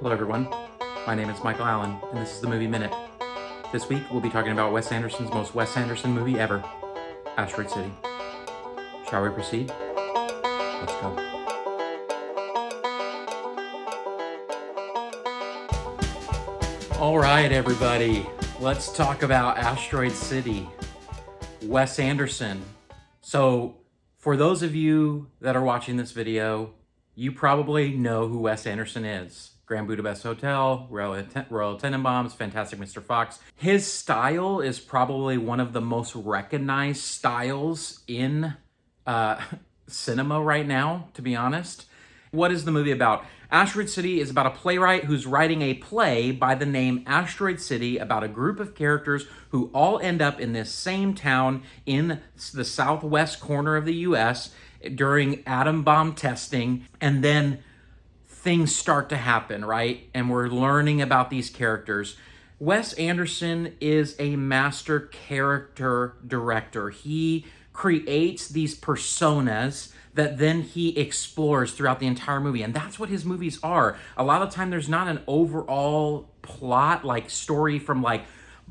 Hello everyone, my name is Michael Allen, and this is the Movie Minute. This week we'll be talking about Wes Anderson's most Wes Anderson movie ever, Asteroid City. Shall we proceed? Let's go. Alright everybody, let's talk about Asteroid City. Wes Anderson. So, for those of you that are watching this video, you probably know who Wes Anderson is. Grand Budapest Hotel, Royal Tenenbaums, Fantastic Mr. Fox. His style is probably one of the most recognized styles in cinema right now, to be honest. What is the movie about? Asteroid City is about a playwright who's writing a play by the name Asteroid City about a group of characters who all end up in this same town in the southwest corner of the US during atom bomb testing, and then things start to happen, right? And we're learning about these characters. Wes Anderson is a master character director. He creates these personas that then he explores throughout the entire movie. And that's what his movies are. A lot of the time there's not an overall plot, like story from like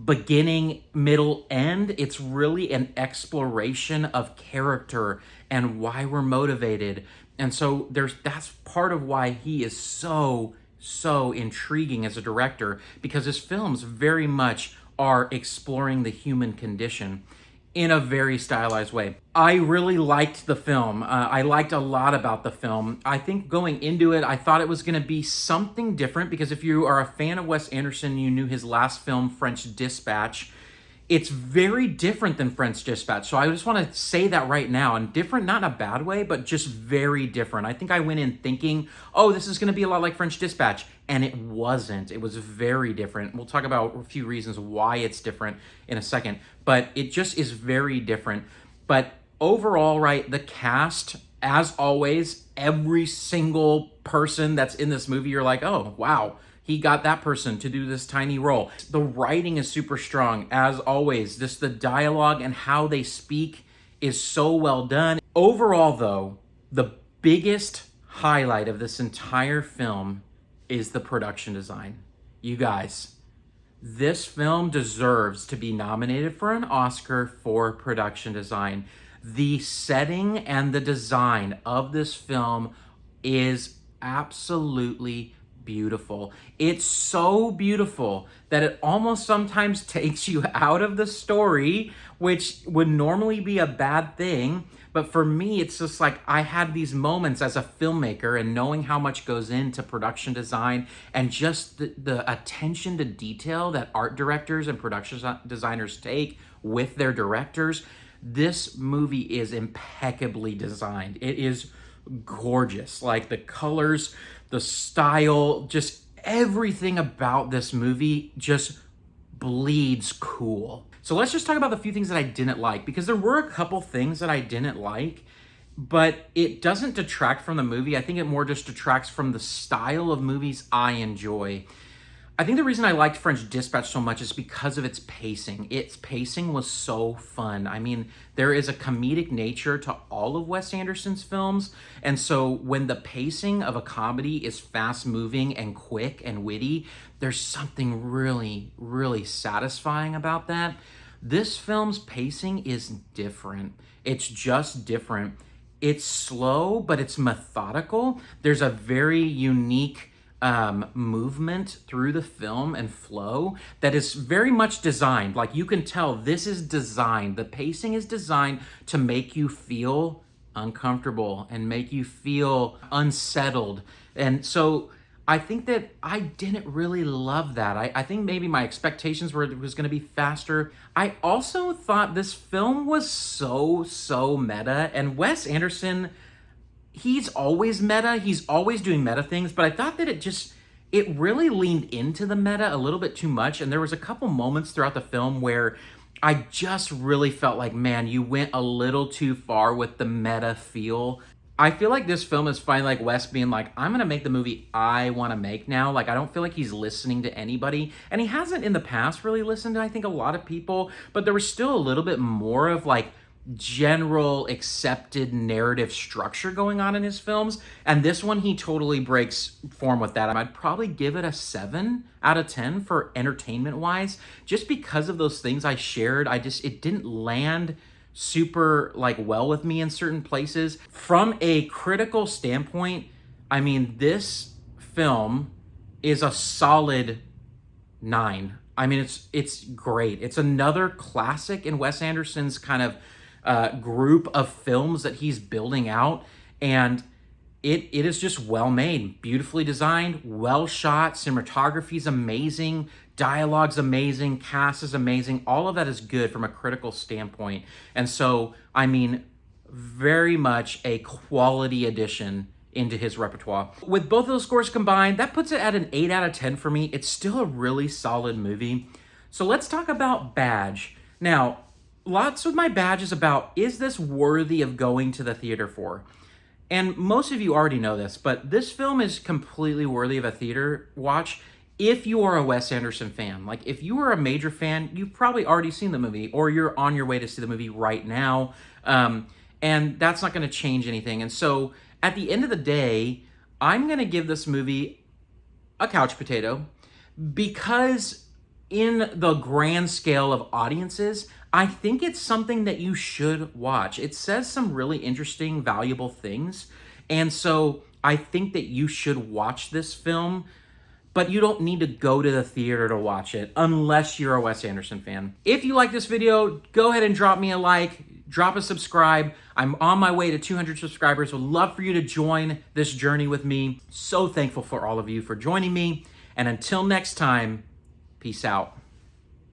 beginning, middle, end. It's really an exploration of character and why we're motivated. And so that's part of why he is so intriguing as a director, because his films very much are exploring the human condition in a very stylized way. I really liked the film. I liked a lot about the film. I think going into it, I thought it was going to be something different, because if you are a fan of Wes Anderson, you knew his last film, French Dispatch. It's very different than French Dispatch. So I just want to say that right now. And different, not in a bad way, but just very different. I think I went in thinking, oh, this is going to be a lot like French Dispatch. And it wasn't. It was very different. We'll talk about a few reasons why it's different in a second. But it just is very different. But overall, right, the cast, as always, every single person that's in this movie, you're like, oh, wow. He got that person to do this tiny role. The writing is super strong, as always. Just the dialogue and how they speak is so well done. Overall, though, the biggest highlight of this entire film is the production design. You guys, this film deserves to be nominated for an Oscar for production design. The setting and the design of this film is absolutely beautiful. It's so beautiful that it almost sometimes takes you out of the story, which would normally be a bad thing. But for me, it's just like I had these moments as a filmmaker, and knowing how much goes into production design and just the attention to detail that art directors and production designers take with their directors. This movie is impeccably designed. It is gorgeous. Like the colors, the style, just everything about this movie just bleeds cool. So let's just talk about the few things that I didn't like, because there were a couple things that I didn't like, but it doesn't detract from the movie. I think it more just detracts from the style of movies I enjoy. I think the reason I liked French Dispatch so much is because of its pacing. Its pacing was so fun. I mean, there is a comedic nature to all of Wes Anderson's films. And so when the pacing of a comedy is fast moving and quick and witty, there's something really satisfying about that. This film's pacing is different. It's just different. It's slow, but it's methodical. There's a very unique movement through the film and flow that is very much designed. Like you can tell this is designed. The pacing is designed to make you feel uncomfortable and make you feel unsettled. And so I think that I didn't really love that. I think maybe my expectations were it was going to be faster. I also thought this film was so meta, and Wes Anderson, he's always meta. He's always doing meta things, but I thought that it really leaned into the meta a little bit too much. And there was a couple moments throughout the film where I just really felt like, man, you went a little too far with the meta feel. I feel like this film is finally like Wes being like, I'm going to make the movie I want to make now. Like, I don't feel like he's listening to anybody. And he hasn't in the past really listened to, I think, a lot of people, but there was still a little bit more of like general accepted narrative structure going on in his films. And this one, he totally breaks form with that. I'd probably give it a 7 out of 10 for entertainment wise, just because of those things I shared. It didn't land super like well with me in certain places. From a critical standpoint, I mean, this film is a solid 9. I mean, it's great. It's another classic in Wes Anderson's kind of group of films that he's building out, and it is just well made, beautifully designed, well shot. Cinematography's amazing, dialogue's amazing, cast is amazing. All of that is good from a critical standpoint, and so I mean, very much a quality addition into his repertoire. With both of those scores combined, that puts it at an 8 out of 10 for me. It's still a really solid movie. So let's talk about Badge. Now, lots with my Badge is about, is this worthy of going to the theater for? And most of you already know this, but this film is completely worthy of a theater watch if you are a Wes Anderson fan. Like, if you are a major fan, you've probably already seen the movie, or you're on your way to see the movie right now. And that's not going to change anything. And so at the end of the day, I'm going to give this movie a couch potato, because in the grand scale of audiences, I think it's something that you should watch. It says some really interesting, valuable things. And so I think that you should watch this film, but you don't need to go to the theater to watch it unless you're a Wes Anderson fan. If you like this video, go ahead and drop me a like, drop a subscribe. I'm on my way to 200 subscribers. Would love for you to join this journey with me. So thankful for all of you for joining me. And until next time, peace out.